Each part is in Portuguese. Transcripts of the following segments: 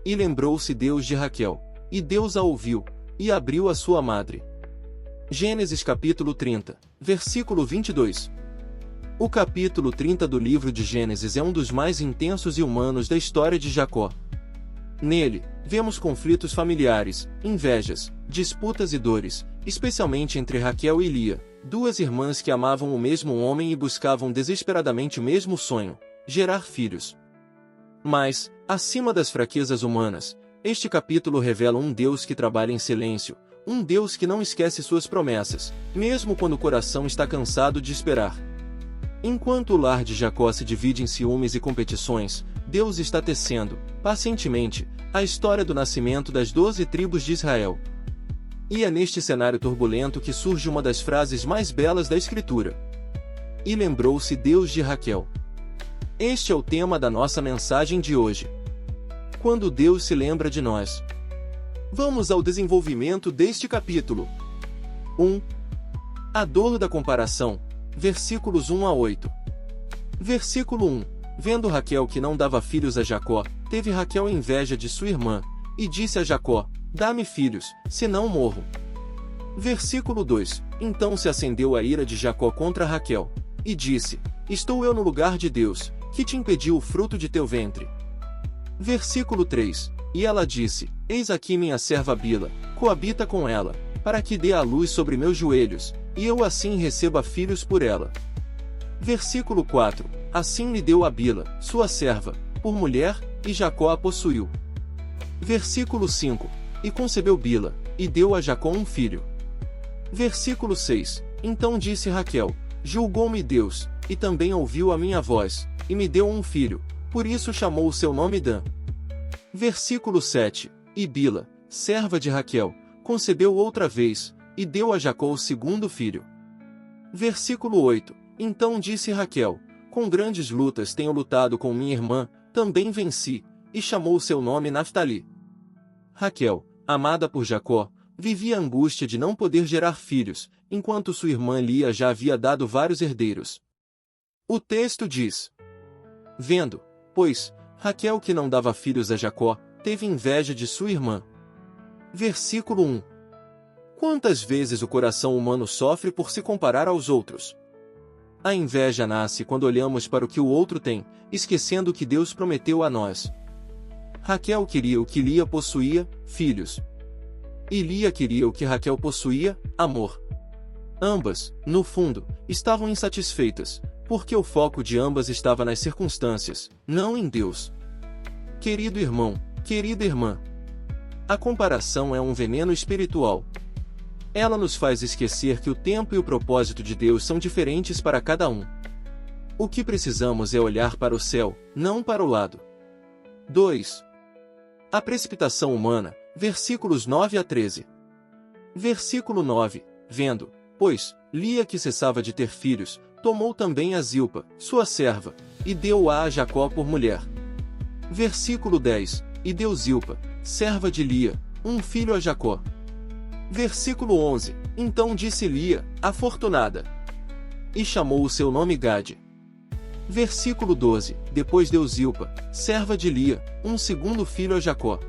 E lembrou-se Deus de Raquel, e Deus a ouviu, e abriu a sua madre. Gênesis capítulo 30, versículo 22. O capítulo 30 do livro de Gênesis é um dos mais intensos e humanos da história de Jacó. Nele, vemos conflitos familiares, invejas, disputas e dores, especialmente entre Raquel e Lia, duas irmãs que amavam o mesmo homem e buscavam desesperadamente o mesmo sonho, gerar filhos. Mas, acima das fraquezas humanas, este capítulo revela um Deus que trabalha em silêncio, um Deus que não esquece suas promessas, mesmo quando o coração está cansado de esperar. Enquanto o lar de Jacó se divide em ciúmes e competições, Deus está tecendo, pacientemente, a história do nascimento das 12 tribos de Israel. E é neste cenário turbulento que surge uma das frases mais belas da Escritura. E lembrou-se Deus de Raquel. Este é o tema da nossa mensagem de hoje. Quando Deus se lembra de nós. Vamos ao desenvolvimento deste capítulo. 1. A dor da comparação, versículos 1 a 8. Versículo 1. Vendo Raquel que não dava filhos a Jacó, teve Raquel inveja de sua irmã, e disse a Jacó: dá-me filhos, senão morro. Versículo 2. Então se acendeu a ira de Jacó contra Raquel, e disse: estou eu no lugar de Deus, que te impediu o fruto de teu ventre. Versículo 3. E ela disse: eis aqui minha serva Bila, coabita com ela, para que dê a luz sobre meus joelhos, e eu assim receba filhos por ela. Versículo 4. Assim lhe deu a Bila, sua serva, por mulher, e Jacó a possuiu. Versículo 5. E concebeu Bila, e deu a Jacó um filho. Versículo 6. Então disse Raquel: julgou-me Deus, e também ouviu a minha voz, e me deu um filho, por isso chamou o seu nome Dan. Versículo 7. E Bila, serva de Raquel, concebeu outra vez, e deu a Jacó o segundo filho. Versículo 8. Então disse Raquel: com grandes lutas tenho lutado com minha irmã, também venci, e chamou o seu nome Naftali. Raquel, amada por Jacó, vivia a angústia de não poder gerar filhos, enquanto sua irmã Lia já havia dado vários herdeiros. O texto diz: vendo, pois, Raquel que não dava filhos a Jacó, teve inveja de sua irmã. Versículo 1. Quantas vezes o coração humano sofre por se comparar aos outros? A inveja nasce quando olhamos para o que o outro tem, esquecendo o que Deus prometeu a nós. Raquel queria o que Lia possuía, filhos. E Lia queria o que Raquel possuía, amor. Ambas, no fundo, estavam insatisfeitas, porque o foco de ambas estava nas circunstâncias, não em Deus. Querido irmão, querida irmã, a comparação é um veneno espiritual. Ela nos faz esquecer que o tempo e o propósito de Deus são diferentes para cada um. O que precisamos é olhar para o céu, não para o lado. 2. A precipitação humana, versículos 9 a 13. Versículo 9. Vendo, pois, Lia que cessava de ter filhos, tomou também a Zilpa, sua serva, e deu-a a Jacó por mulher. Versículo 10. E deu Zilpa, serva de Lia, um filho a Jacó. Versículo 11. Então disse Lia, afortunada, e chamou o seu nome Gade. Versículo 12. Depois deu Zilpa, serva de Lia, um segundo filho a Jacó.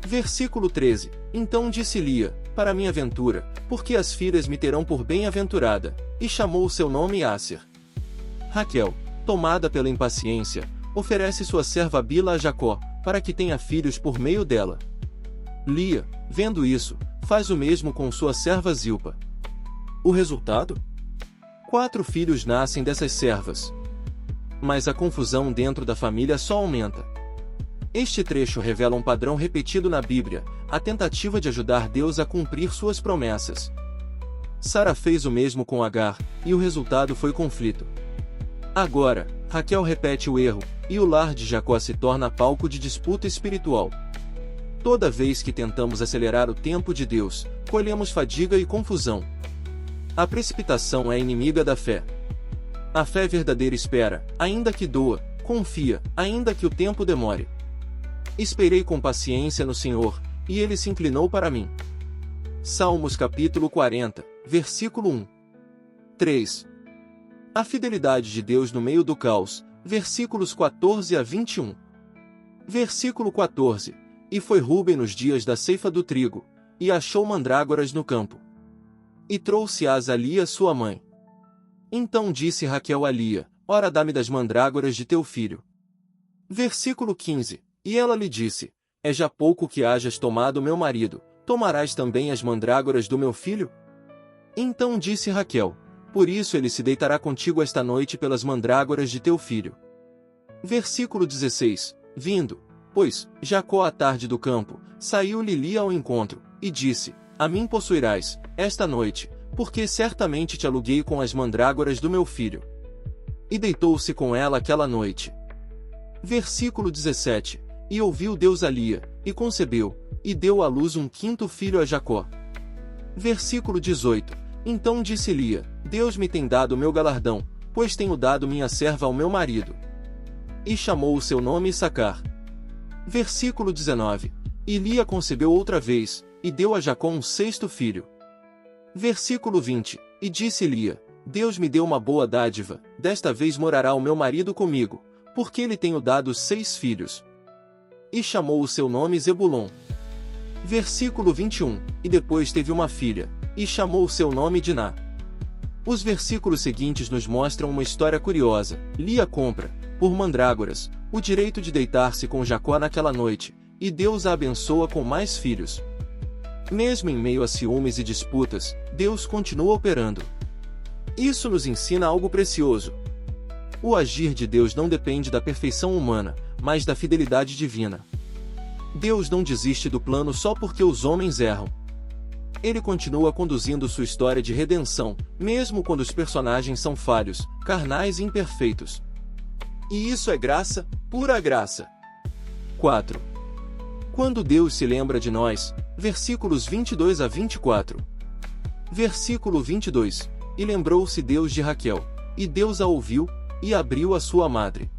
Versículo 13. Então disse Lia, para minha ventura, porque as filhas me terão por bem-aventurada, e chamou o seu nome Asser. Raquel, tomada pela impaciência, oferece sua serva Bila a Jacó, para que tenha filhos por meio dela. Lia, vendo isso, faz o mesmo com sua serva Zilpa. O resultado? 4 filhos nascem dessas servas. Mas a confusão dentro da família só aumenta. Este trecho revela um padrão repetido na Bíblia, a tentativa de ajudar Deus a cumprir suas promessas. Sara fez o mesmo com Agar, e o resultado foi conflito. Agora, Raquel repete o erro, e o lar de Jacó se torna palco de disputa espiritual. Toda vez que tentamos acelerar o tempo de Deus, colhemos fadiga e confusão. A precipitação é inimiga da fé. A fé verdadeira espera, ainda que doa, confia, ainda que o tempo demore. Esperei com paciência no Senhor, e ele se inclinou para mim. Salmos capítulo 40, versículo 1. 3. A fidelidade de Deus no meio do caos, versículos 14 a 21. Versículo 14. E foi Rúben nos dias da ceifa do trigo, e achou mandrágoras no campo. E trouxe-as a Lia sua mãe. Então disse Raquel a Lia: Ora, dá-me das mandrágoras de teu filho. Versículo 15. E ela lhe disse: É já pouco que hajas tomado meu marido, tomarás também as mandrágoras do meu filho? Então disse Raquel: Por isso ele se deitará contigo esta noite pelas mandrágoras de teu filho. Versículo 16. Vindo, pois, Jacó à tarde do campo, saiu-lhe Lia ao encontro, e disse: A mim possuirás, esta noite, porque certamente te aluguei com as mandrágoras do meu filho. E deitou-se com ela aquela noite. Versículo 17. E ouviu Deus a Lia, e concebeu, e deu à luz um quinto filho a Jacó. Versículo 18. Então disse Lia: Deus me tem dado meu galardão, pois tenho dado minha serva ao meu marido. E chamou o seu nome Issacar. Versículo 19. E Lia concebeu outra vez, e deu a Jacó um sexto filho. Versículo 20. E disse Lia: Deus me deu uma boa dádiva, desta vez morará o meu marido comigo, porque lhe tenho dado 6 filhos. E chamou o seu nome Zebulon. Versículo 21. E depois teve uma filha, e chamou o seu nome Diná. Os versículos seguintes nos mostram uma história curiosa. Lia compra, por mandrágoras, o direito de deitar-se com Jacó naquela noite, e Deus a abençoa com mais filhos. Mesmo em meio a ciúmes e disputas, Deus continua operando. Isso nos ensina algo precioso. O agir de Deus não depende da perfeição humana, mas da fidelidade divina. Deus não desiste do plano só porque os homens erram. Ele continua conduzindo sua história de redenção, mesmo quando os personagens são falhos, carnais e imperfeitos. E isso é graça, pura graça. 4. Quando Deus se lembra de nós, versículos 22 a 24. Versículo 22. E lembrou-se Deus de Raquel, e Deus a ouviu, e abriu a sua madre.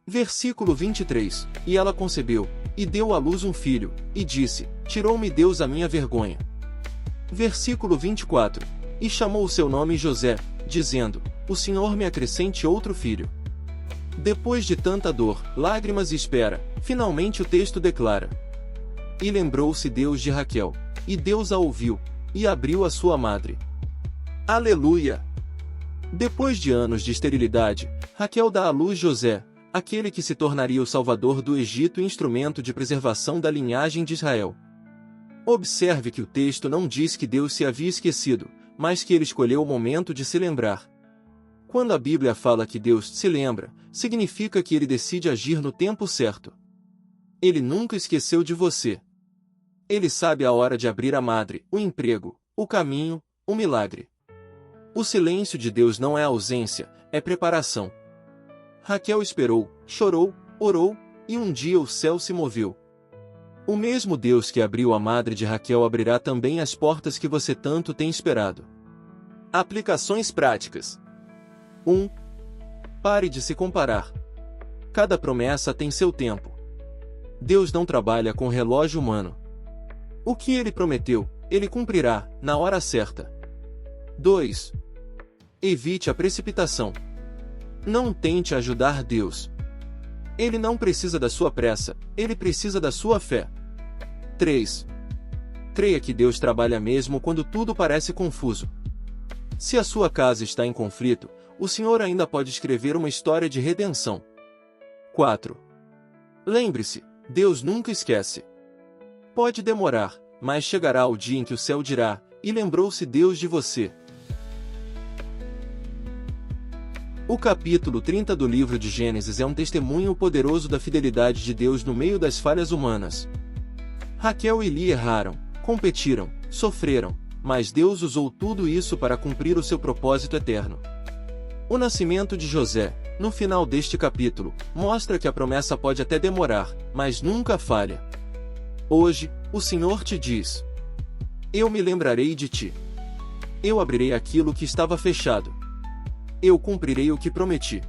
Versículo 23. E ela concebeu, e deu à luz um filho, e disse: Tirou-me Deus a minha vergonha. Versículo 24. E chamou o seu nome José, dizendo: O Senhor me acrescente outro filho. Depois de tanta dor, lágrimas e espera, finalmente o texto declara: E lembrou-se Deus de Raquel, e Deus a ouviu, e abriu a sua madre. Aleluia! Depois de anos de esterilidade, Raquel dá à luz José, aquele que se tornaria o salvador do Egito e instrumento de preservação da linhagem de Israel. Observe que o texto não diz que Deus se havia esquecido, mas que ele escolheu o momento de se lembrar. Quando a Bíblia fala que Deus se lembra, significa que ele decide agir no tempo certo. Ele nunca esqueceu de você. Ele sabe a hora de abrir a madre, o emprego, o caminho, o milagre. O silêncio de Deus não é ausência, é preparação. Raquel esperou, chorou, orou, e um dia o céu se moveu. O mesmo Deus que abriu a madre de Raquel abrirá também as portas que você tanto tem esperado. Aplicações práticas. 1. Pare de se comparar. Cada promessa tem seu tempo. Deus não trabalha com relógio humano. O que ele prometeu, ele cumprirá, na hora certa. 2. Evite a precipitação. Não tente ajudar Deus. Ele não precisa da sua pressa, ele precisa da sua fé. 3. Creia que Deus trabalha mesmo quando tudo parece confuso. Se a sua casa está em conflito, o Senhor ainda pode escrever uma história de redenção. 4. Lembre-se, Deus nunca esquece. Pode demorar, mas chegará o dia em que o céu dirá: E lembrou-se Deus de você. O capítulo 30 do livro de Gênesis é um testemunho poderoso da fidelidade de Deus no meio das falhas humanas. Raquel e Lia erraram, competiram, sofreram, mas Deus usou tudo isso para cumprir o seu propósito eterno. O nascimento de José, no final deste capítulo, mostra que a promessa pode até demorar, mas nunca falha. Hoje, o Senhor te diz: Eu me lembrarei de ti. Eu abrirei aquilo que estava fechado. Eu cumprirei o que prometi.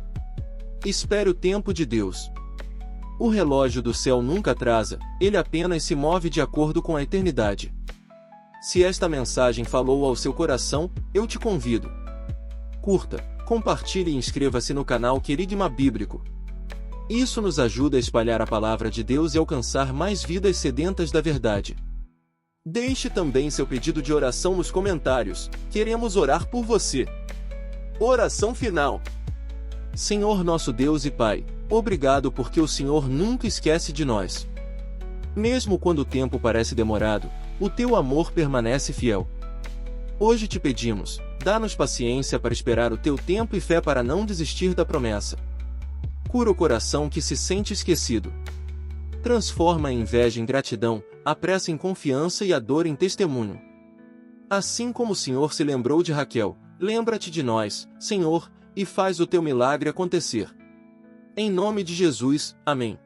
Espere o tempo de Deus. O relógio do céu nunca atrasa, ele apenas se move de acordo com a eternidade. Se esta mensagem falou ao seu coração, eu te convido. Curta, compartilhe e inscreva-se no canal Querigma Bíblico. Isso nos ajuda a espalhar a palavra de Deus e alcançar mais vidas sedentas da verdade. Deixe também seu pedido de oração nos comentários, queremos orar por você. Oração final. Senhor nosso Deus e Pai, obrigado porque o Senhor nunca esquece de nós. Mesmo quando o tempo parece demorado, o teu amor permanece fiel. Hoje te pedimos, dá-nos paciência para esperar o teu tempo e fé para não desistir da promessa. Cura o coração que se sente esquecido. Transforma a inveja em gratidão, a pressa em confiança e a dor em testemunho. Assim como o Senhor se lembrou de Raquel, lembra-te de nós, Senhor, e faz o teu milagre acontecer. Em nome de Jesus, amém.